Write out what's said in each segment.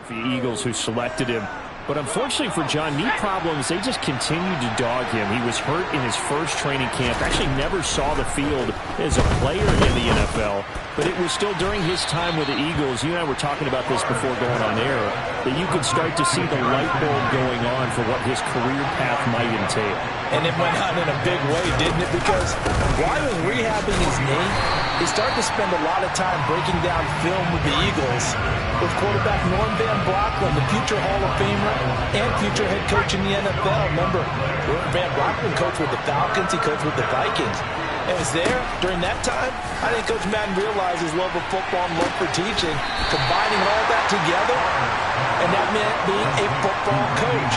The Eagles who selected him. But unfortunately for John, knee problems, they just continued to dog him. He was hurt in his first training camp. Actually never saw the field as a player in the NFL. But it was still during his time with the Eagles. You and I were talking about this before going on air, that you could start to see the light bulb going on for what his career path might entail. And it went on in a big way, didn't it? Because while he was rehabbing his knee, he started to spend a lot of time breaking down film with the Eagles, with quarterback Norm Van Brocklin, the future Hall of Famer and future head coach in the NFL. Remember, Norm Van Brocklin coached with the Falcons, he coached with the Vikings. And was there during that time. I think Coach Madden realized his love of football and love for teaching, combining all that together, and that meant being a football coach.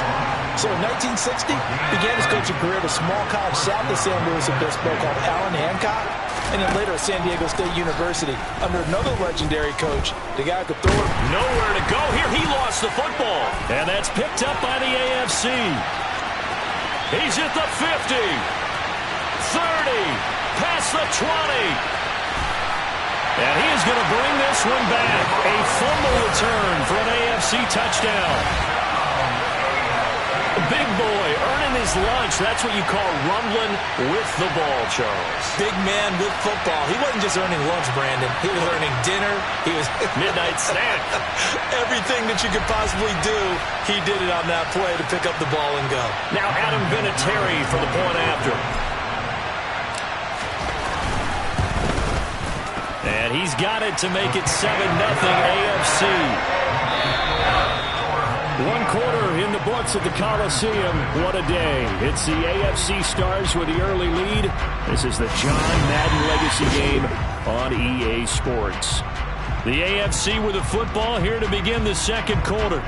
So in 1960, began his coaching career at a small college south of San Luis Obispo called Allen Hancock, and then later at San Diego State University under another legendary coach, the guy who could throw it. Nowhere to go here. He lost the football. And that's picked up by the AFC. He's at the 50. 30. Past the 20. And he is going to bring this one back. A fumble return for an AFC touchdown. Big boy earning his lunch. That's what you call rumbling with the ball, Charles. Big man with football. He wasn't just earning lunch, Brandon. He was earning dinner. He was midnight snack. Everything that you could possibly do, he did it on that play to pick up the ball and go. Now Adam Vinatieri for the point after. And he's got it to make it 7-0 AFC. 1 quarter in the books at the Coliseum. What a day. It's the AFC Stars with the early lead. This is the John Madden Legacy game on EA Sports. The AFC with the football here to begin the second quarter.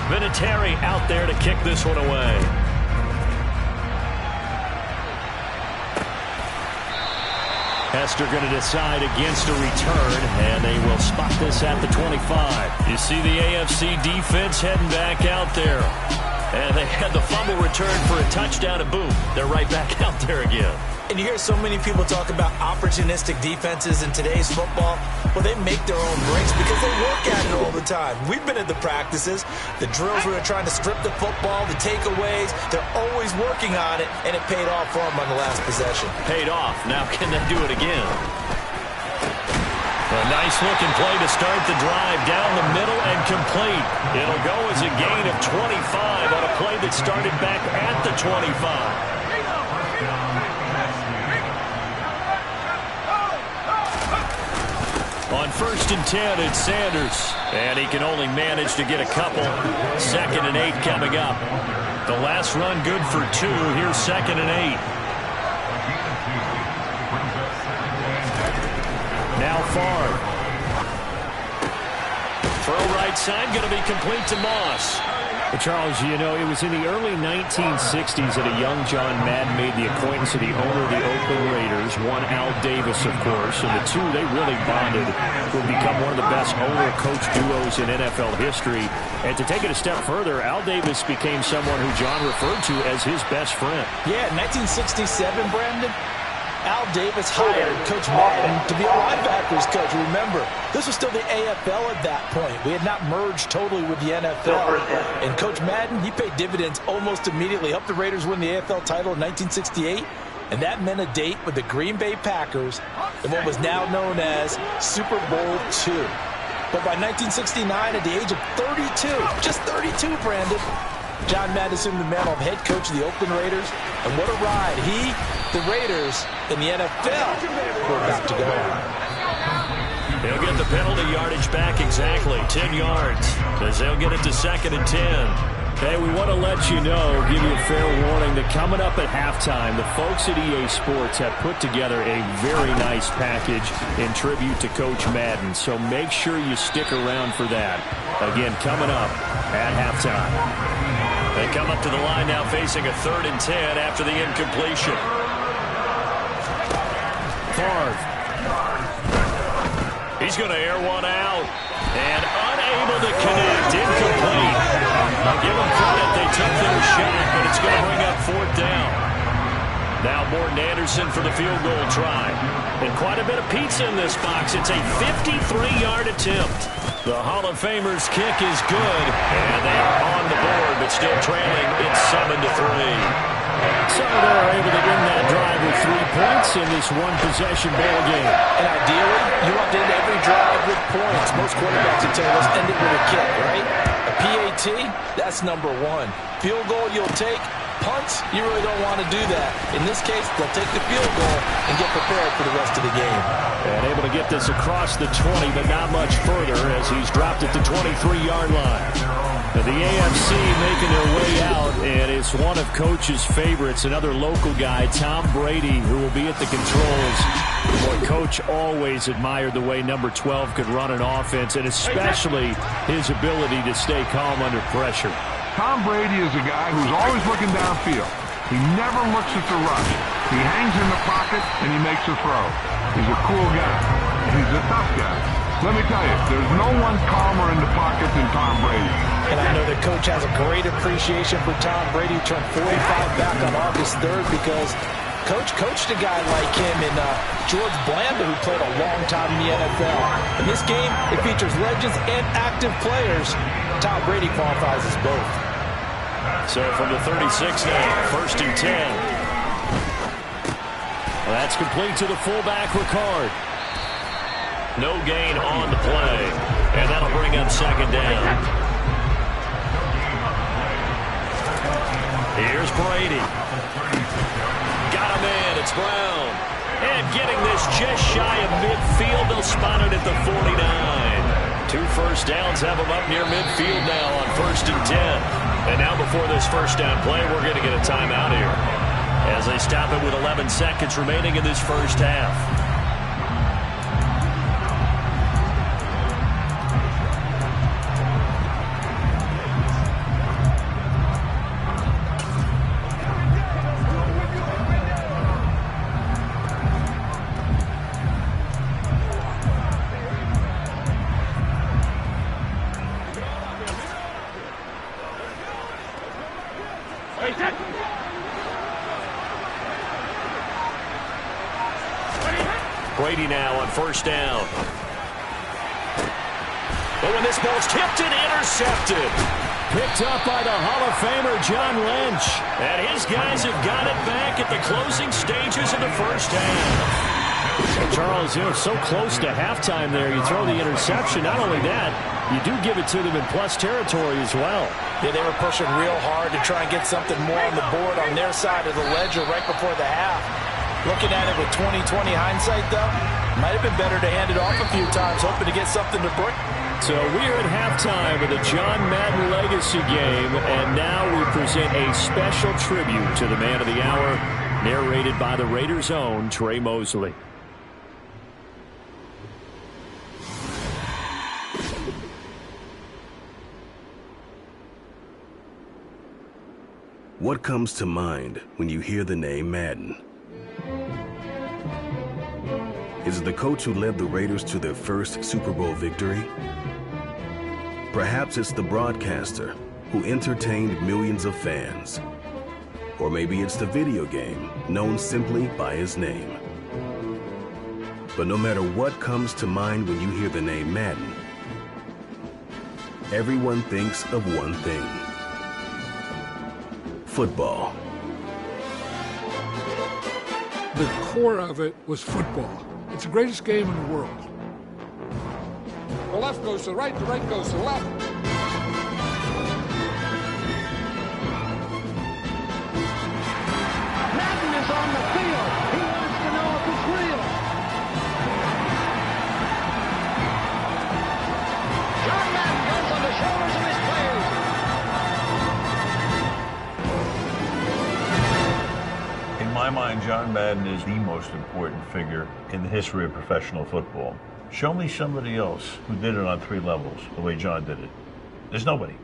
Vinatieri out there to kick this one away. Hester going to decide against a return, and they will spot this at the 25. You see the AFC defense heading back out there. And they had the fumble return for a touchdown, and boom, they're right back out there again. And you hear so many people talk about opportunistic defenses in today's football. Well, they make their own breaks because they work at it all the time. We've been at the practices, the drills where they're trying to strip the football, the takeaways. They're always working on it, and it paid off for them on the last possession. Paid off. Now can they do it again? A nice-looking play to start the drive down the middle and complete. It'll go as a gain of 25 on a play that started back at the 25. On 1st and 10, it's Sanders. And he can only manage to get a couple. 2nd and 8 coming up. The last run good for 2. Here's 2nd and 8. Now Favre. Throw right side, going to be complete to Moss. Well, Charles, you know, it was in the early 1960s that a young John Madden made the acquaintance of the owner of the Oakland Raiders, one Al Davis, of course, and the two, they really bonded, would become one of the best owner-coach duos in NFL history. And to take it a step further, Al Davis became someone who John referred to as his best friend. Yeah, 1967, Brandon. Al Davis hired Coach Madden to be a linebackers coach. Remember, this was still the AFL at that point. We had not merged totally with the NFL. And Coach Madden, he paid dividends almost immediately. Helped the Raiders win the AFL title in 1968. And that meant a date with the Green Bay Packers in what was now known as Super Bowl II. But by 1969, at the age of 32, just 32, Brandon, John Madden assumed the mantle of head coach of the Oakland Raiders. And what a ride he, the Raiders, and the NFL were about to go on. They'll get the penalty yardage back exactly, 10 yards, as they'll get it to 2nd and 10. Hey, we want to let you know, give you a fair warning, that coming up at halftime, the folks at EA Sports have put together a very nice package in tribute to Coach Madden. So make sure you stick around for that. Again, coming up at halftime. They come up to the line now facing a 3rd and 10 after the incompletion. Favre. He's going to air one out. And unable to connect. Incomplete. I'll give them credit. They took their shot, but it's going to bring up 4th down. Now Morton Anderson for the field goal try. And quite a bit of pizza in this box. It's a 53-yard attempt. The Hall of Famer's kick is good. And they are on the board, but still trailing. It's 7-3. So they're able to win that drive with 3 points in this one-possession ball game. And ideally, you want to end every drive with points. Most quarterbacks would tell you, let's end it with a kick, right? A PAT, that's number 1. Field goal you'll take. Punts, you really don't want to do that. In this case, they'll take the field goal and get prepared for the rest of the game. And able to get this across the 20, but not much further as he's dropped at the 23-yard line. The AFC making their way out, and it's one of Coach's favorites, another local guy, Tom Brady, who will be at the controls. Boy, Coach always admired the way number 12 could run an offense, and especially his ability to stay calm under pressure. Tom Brady is a guy who's always looking downfield. He never looks at the rush. He hangs in the pocket, and he makes a throw. He's a cool guy. He's a tough guy. Let me tell you, there's no one calmer in the pocket than Tom Brady. And I know that Coach has a great appreciation for Tom Brady, who turned 45 back on August 3rd because Coach coached a guy like him in George Blanda, who played a long time in the NFL. In this game, it features legends and active players. Tom Brady qualifies as both. So from the 36 now, 1st and 10. Well, that's complete to the fullback, Ricard. No gain on the play, and that'll bring up 2nd down. Here's Brady. Got him in. It's Brown. And getting this just shy of midfield. They'll spot it at the 49. 2 first downs have them up near midfield now on 1st and 10. And now before this 1st down play, we're going to get a timeout here as they stop it with 11 seconds remaining in this 1st half. Brady now on 1st down. But when this ball's tipped and intercepted. Picked up by the Hall of Famer John Lynch. And his guys have got it back at the closing stages of the 1st half. So Charles, you're so close to halftime there. You throw the interception. Not only that, you do give it to them in plus territory as well. Yeah, they were pushing real hard to try and get something more on the board on their side of the ledger right before the half. Looking at it with 20/20 hindsight, though, might have been better to hand it off a few times, hoping to get something to break. So we're at halftime of the John Madden Legacy game, and now we present a special tribute to the man of the hour, narrated by the Raiders' own Trey Mosley. What comes to mind when you hear the name Madden? Is it the coach who led the Raiders to their first Super Bowl victory? Perhaps it's the broadcaster who entertained millions of fans. Or maybe it's the video game known simply by his name. But no matter what comes to mind when you hear the name Madden, everyone thinks of one thing: football. The core of it was football. It's the greatest game in the world. The left goes to the right goes to the left. Madden is on the field. He wants to know if it's real. John Madden goes on the shoulders of his players. In my mind, John Madden is the most important figure in the history of professional football. Show me somebody else who did it on 3 levels the way John did it. There's nobody.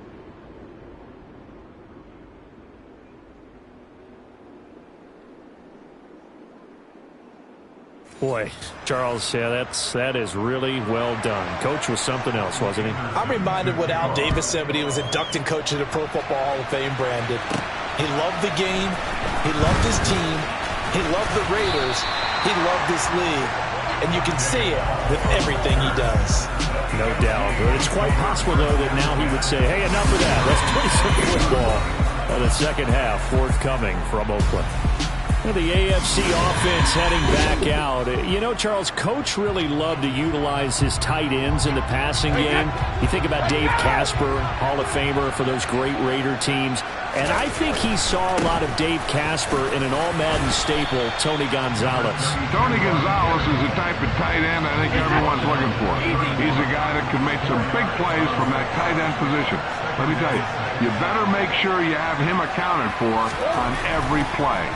Boy, Charles, yeah, that is really well done. Coach was something else, wasn't he? I'm reminded what Al Davis said when he was inducting coach to the Pro Football Hall of Fame, Brandon. He loved the game. He loved his team. He loved the Raiders. He loved this league. And you can see it with everything he does. No doubt. But it's quite possible, though, that now he would say, hey, enough of that. Let's play some football. And the second half forthcoming from Oakland. The AFC offense heading back out. You know, Charles, Coach really loved to utilize his tight ends in the passing game. You think about Dave Casper, Hall of Famer for those great Raider teams. And I think he saw a lot of Dave Casper in an all-Madden staple, Tony Gonzalez. Tony Gonzalez is the type of tight end I think everyone's looking for. He's a guy that can make some big plays from that tight end position. Let me tell you, you better make sure you have him accounted for on every play.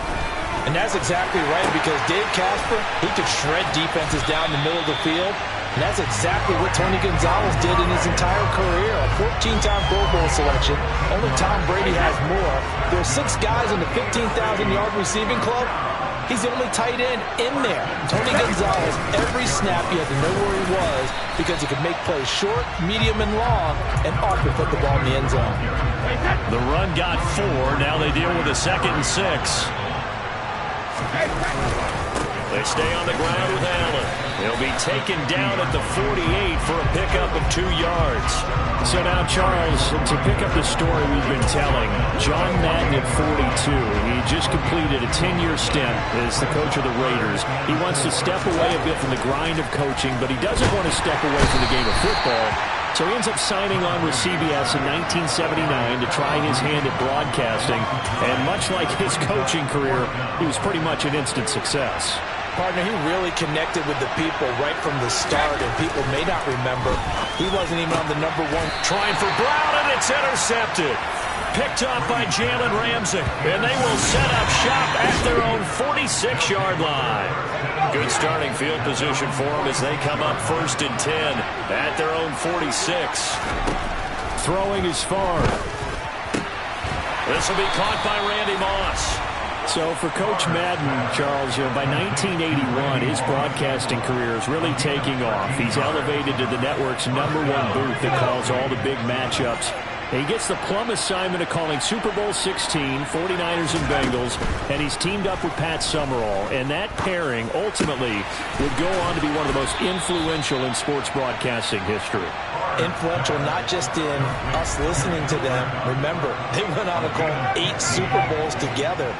And that's exactly right, because Dave Casper, he could shred defenses down the middle of the field. And that's exactly what Tony Gonzalez did in his entire career. A 14-time Pro Bowl selection. Only Tom Brady has more. There are 6 guys in the 15,000-yard receiving club. He's the only tight end in there. Tony Gonzalez, every snap he had to know where he was because he could make plays short, medium, and long, and often put the ball in the end zone. The run got 4. Now they deal with a 2nd and 6. They stay on the ground with Allen. He'll be taken down at the 48 for a pickup of 2 yards. So now, Charles, to pick up the story we've been telling, John Madden at 42. He just completed a 10-year stint as the coach of the Raiders. He wants to step away a bit from the grind of coaching, but he doesn't want to step away from the game of football. So he ends up signing on with CBS in 1979 to try his hand at broadcasting. And much like his coaching career, he was pretty much an instant success. Partner, he really connected with the people right from the start, and people may not remember, he wasn't even on the #1. Trying for Brown, and it's intercepted. Picked off by Jalen Ramsey, and they will set up shop at their own 46-yard line. Good starting field position for them as they come up 1st and 10 at their own 46. Throwing is far. This will be caught by Randy Moss. So for Coach Madden, Charles, by 1981, his broadcasting career is really taking off. He's elevated to the network's #1 booth that calls all the big matchups. He gets the plum assignment of calling Super Bowl 16, 49ers and Bengals, and he's teamed up with Pat Summerall. And that pairing ultimately would go on to be one of the most influential in sports broadcasting history. Influential not just in us listening to them. Remember, they went on to call 8 Super Bowls together.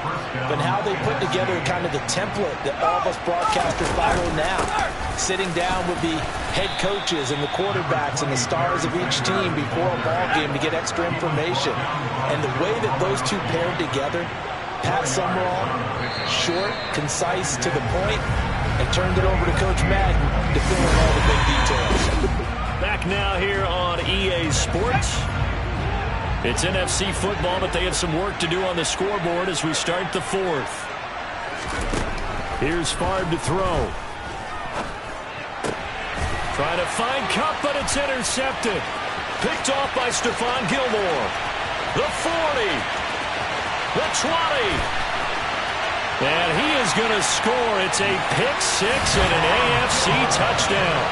But how they put together kind of the template that all of us broadcasters follow now. Sitting down with the head coaches and the quarterbacks and the stars of each team before a ball game to get extra information. And the way that those two paired together, Pat Summerall, short, concise, to the point, and turned it over to Coach Madden to fill in all the big details. Back now here on EA Sports. It's NFC football, but they have some work to do on the scoreboard as we start the 4th. Here's Favre to throw. Trying to find Cup, but it's intercepted. Picked off by Stephon Gilmore. The 40. The 20. And he is going to score. It's a pick 6 and an AFC touchdown.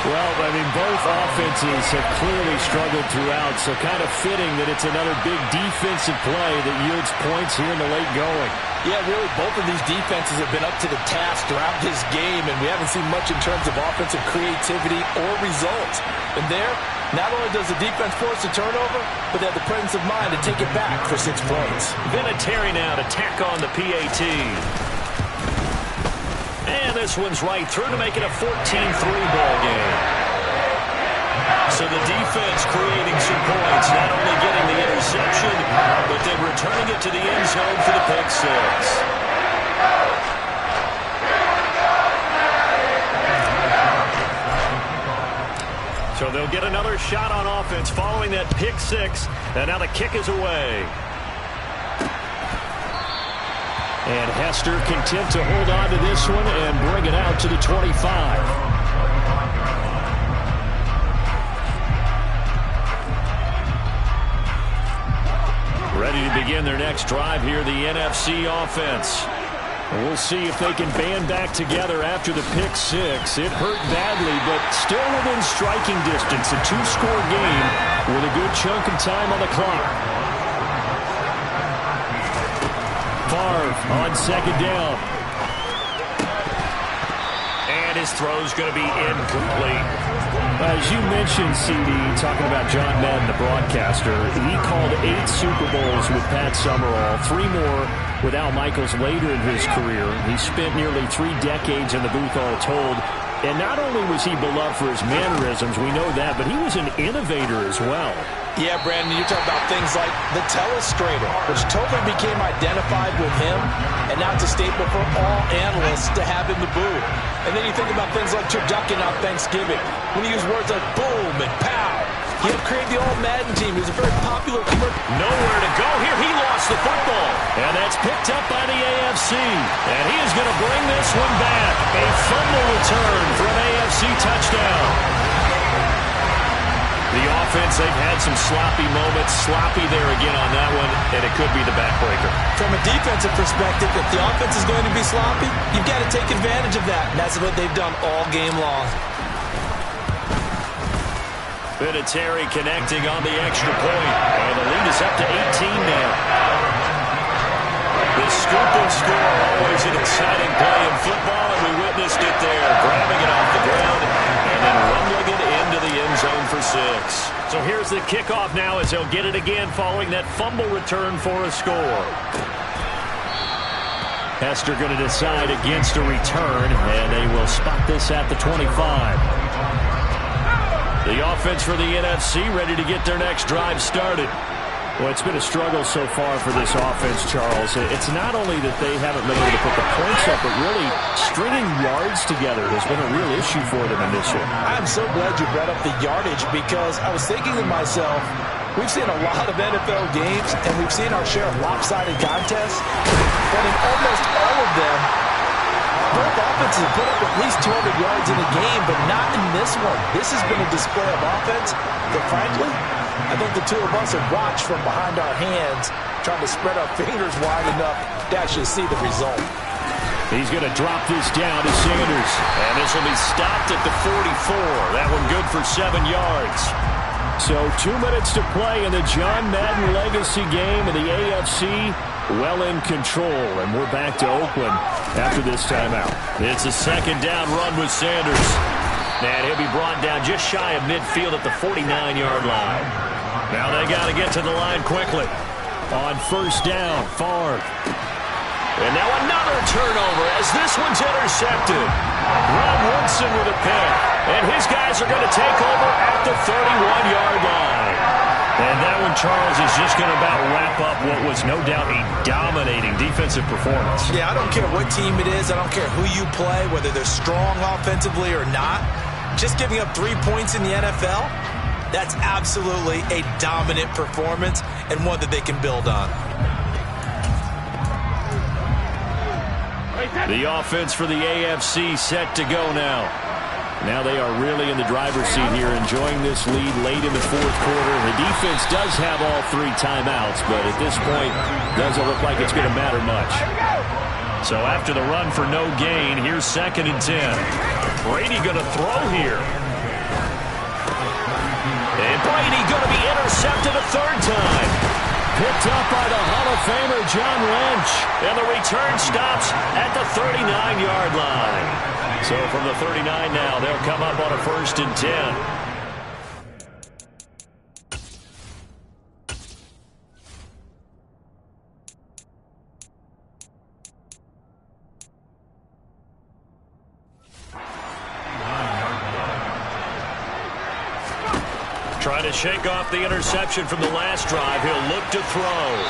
Well, I mean, both offenses have clearly struggled throughout, so kind of fitting that it's another big defensive play that yields points here in the late going. Yeah, really, both of these defenses have been up to the task throughout this game, and we haven't seen much in terms of offensive creativity or results. And there, not only does the defense force a turnover, but they have the presence of mind to take it back for 6 points. Vinatieri now to tack on the PAT. And this one's right through to make it a 14-3 ball game. So the defense creating some points, not only getting the interception, but then returning it to the end zone for the pick 6. So they'll get another shot on offense following that pick 6, and now the kick is away. And Hester content to hold on to this one and bring it out to the 25. Ready to begin their next drive here, the NFC offense. We'll see if they can band back together after the pick six. It hurt badly, but still within striking distance. A two-score game with a good chunk of time on the clock. Favre on second down. And his throw's going to be incomplete. As you mentioned, CD, talking about John Madden, the broadcaster, he called 8 Super Bowls with Pat Summerall, 3 more with Al Michaels later in his career. He spent nearly 3 decades in the booth all told. And not only was he beloved for his mannerisms, we know that, but he was an innovator as well. Yeah, Brandon, you're talking about things like the telestrator, which totally became identified with him, and now it's a staple for all analysts to have in the booth. And then you think about things like turducken on Thanksgiving, when he used words like boom and pow. He helped create the old Madden team. He was a very popular commercial. Nowhere to go here. He lost the football. And that's picked up by the AFC. And he is going to bring this one back. A fumble return for an AFC touchdown. The offense, they've had some sloppy moments. Sloppy there again on that one, and it could be the backbreaker. From a defensive perspective, if the offense is going to be sloppy, you've got to take advantage of that. And that's what they've done all game long. Vinatieri connecting on the extra point. And the lead is up to 18 now. The scoop and score, always an exciting play in football, and we witnessed it there. Grabbing it off the ground and then rumbling it into the end zone for 6. So here's the kickoff now as they'll get it again following that fumble return for a score. Hester going to decide against a return, and they will spot this at the 25. The offense for the NFC ready to get their next drive started. Well, it's been a struggle so far for this offense, Charles. It's not only that they haven't been able to put the points up, but really stringing yards together has been a real issue for them in this one. I'm so glad you brought up the yardage, because I was thinking to myself, we've seen a lot of NFL games, and we've seen our share of lopsided contests, but in almost all of them, both offenses have put up at least 200 yards in a game, but not in this one. This has been a display of offense that, frankly, I think the two of us have watched from behind our hands, trying to spread our fingers wide enough to actually see the result. He's going to drop this down to Sanders. And this will be stopped at the 44. That one good for 7 yards. So 2 minutes to play in the John Madden legacy game, and the AFC well in control. And we're back to Oakland after this timeout. It's a second down run with Sanders. And he'll be brought down just shy of midfield at the 49-yard line. Now they got to get to the line quickly. On first down, Favre. And now another turnover as this one's intercepted. Ron Woodson with a pick. And his guys are going to take over at the 31-yard line. And that one, Charles, is just going to about wrap up what was no doubt a dominating defensive performance. Yeah, I don't care what team it is. I don't care who you play, whether they're strong offensively or not. Just giving up 3 points in the NFL, that's absolutely a dominant performance and one that they can build on. The offense for the AFC set to go now. Now they are really in the driver's seat here, enjoying this lead late in the fourth quarter. The defense does have all 3 timeouts, but at this point, doesn't look like it's going to matter much. So after the run for no gain, here's 2nd and 10. Brady going to throw here. And Brady going to be intercepted a 3rd time. Picked up by the Hall of Famer John Lynch. And the return stops at the 39-yard line. So from the 39 now, they'll come up on a 1st and 10. Trying to shake off the interception from the last drive. He'll look to throw.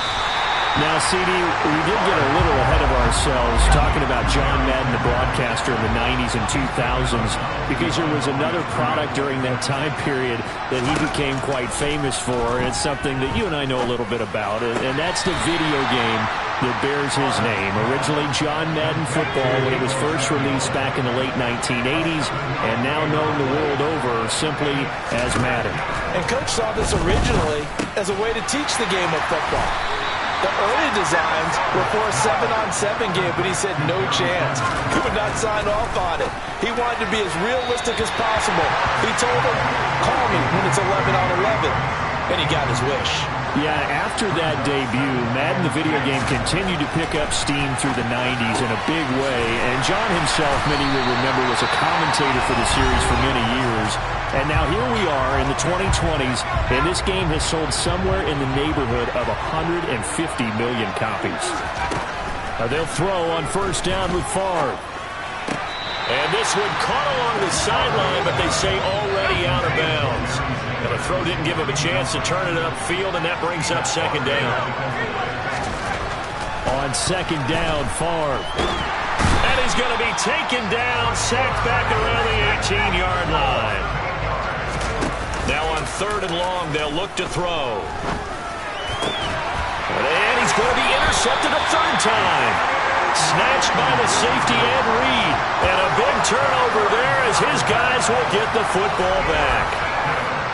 Now, CD, we did get a little ahead of ourselves talking about John Madden, the broadcaster in the 90s and 2000s, because there was another product during that time period that he became quite famous for. It's something that you and I know a little bit about, and that's the video game that bears his name. Originally John Madden Football when it was first released back in the late 1980s, and now known the world over simply as Madden. And Coach saw this originally as a way to teach the game of football. The early designs were for a 7-on-7 game, but he said no chance. He would not sign off on it. He wanted to be as realistic as possible. He told him, call me when it's 11-on-11. And he got his wish. Yeah, after that debut, Madden, the video game, continued to pick up steam through the 90s in a big way. And John himself, many will remember, was a commentator for the series for many years. And now here we are in the 2020s, and this game has sold somewhere in the neighborhood of 150 million copies. Now they'll throw on first down with Favre. And this one caught along the sideline, but they say already out of bounds. And the throw didn't give him a chance to turn it upfield, and that brings up second down. On second down, Favre. And he's going to be taken down, sacked back around the 18-yard line. Now on third and long, they'll look to throw. And he's going to be intercepted a third time. Snatched by the safety Ed Reed. And a big turnover there as his guys will get the football back.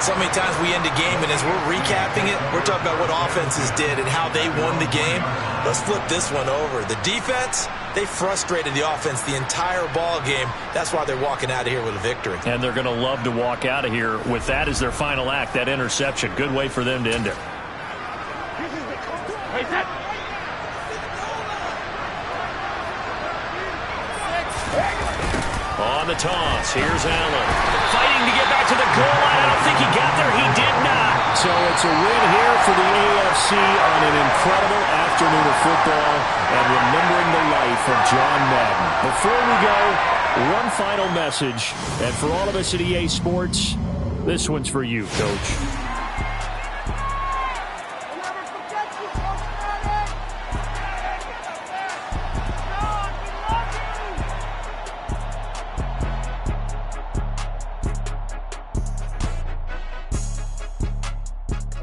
So many times we end a game, and as we're recapping it, we're talking about what offenses did and how they won the game. Let's flip this one over. The defense, they frustrated the offense the entire ball game. That's why they're walking out of here with a victory. And they're going to love to walk out of here with that as their final act, that interception. Good way for them to end it. On the toss, here's Allen. Fighting to get back to the goal line. I don't think he got there. He did not. So it's a win here for the AFC on an incredible afternoon of football and remembering the life of John Madden. Before we go, one final message. And for all of us at EA Sports, this one's for you, Coach.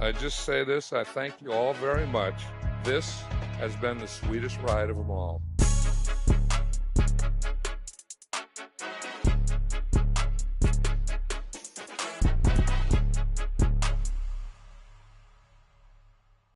I just say this, I thank you all very much. This has been the sweetest ride of them all.